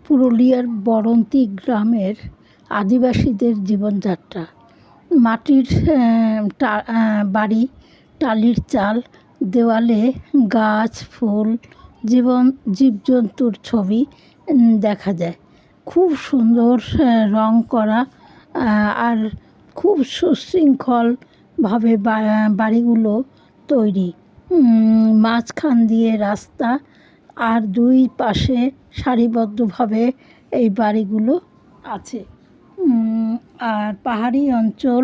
পুরুলিয়ার বরন্তী গ্রামের আদিবাসীদের জীবনযাত্রা। মাটির বাড়ি, টালির চাল, দেওয়ালে গাছ, ফুল, জীবজন্তুর ছবি দেখা যায়। খুব সুন্দর রং করা, আর খুব সুশৃঙ্খলভাবে বাড়িগুলো তৈরি। মাঝখান দিয়ে রাস্তা, আর দুই পাশে সারিবদ্ধভাবে এই বাড়িগুলো আছে। আর পাহাড়ি অঞ্চল,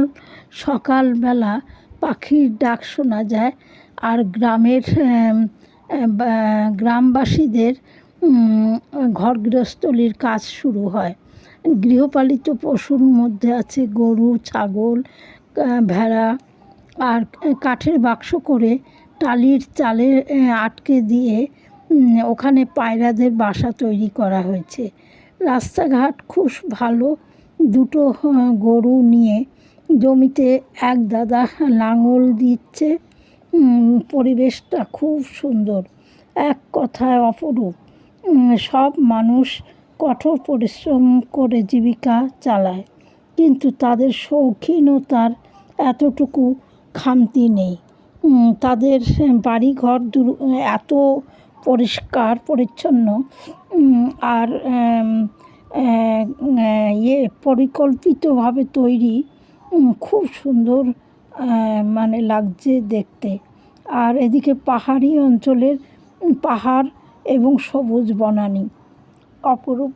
সকালবেলা পাখির ডাক শোনা যায়। আর গ্রামবাসীদের ঘরগৃহস্থলীর কাজ শুরু হয়। গৃহপালিত পশুর মধ্যে আছে গরু, ছাগল, ভেড়া। আর কাঠের বাক্স করে টালির চালে আটকে দিয়ে ওখানে পায়রাদের বাসা তৈরি করা হয়েছে। রাস্তাঘাট খুব ভালো। দুটো গরু নিয়ে জমিতে এক দাদা লাঙল দিচ্ছে। পরিবেশটা খুব সুন্দর, এক কথায় অপরূপ। সব মানুষ কঠোর পরিশ্রম করে জীবিকা চালায়, কিন্তু তাদের শৌখিনতার এতটুকু খামতি নেই। তাদের বাড়িঘর এত পরিষ্কার পরিচ্ছন্ন, আর পরিকল্পিতভাবে তৈরি। খুব সুন্দর মানে লাগছে দেখতে। আর এদিকে পাহাড়ি অঞ্চলের পাহাড় এবং সবুজ বনানী, অপরূপ।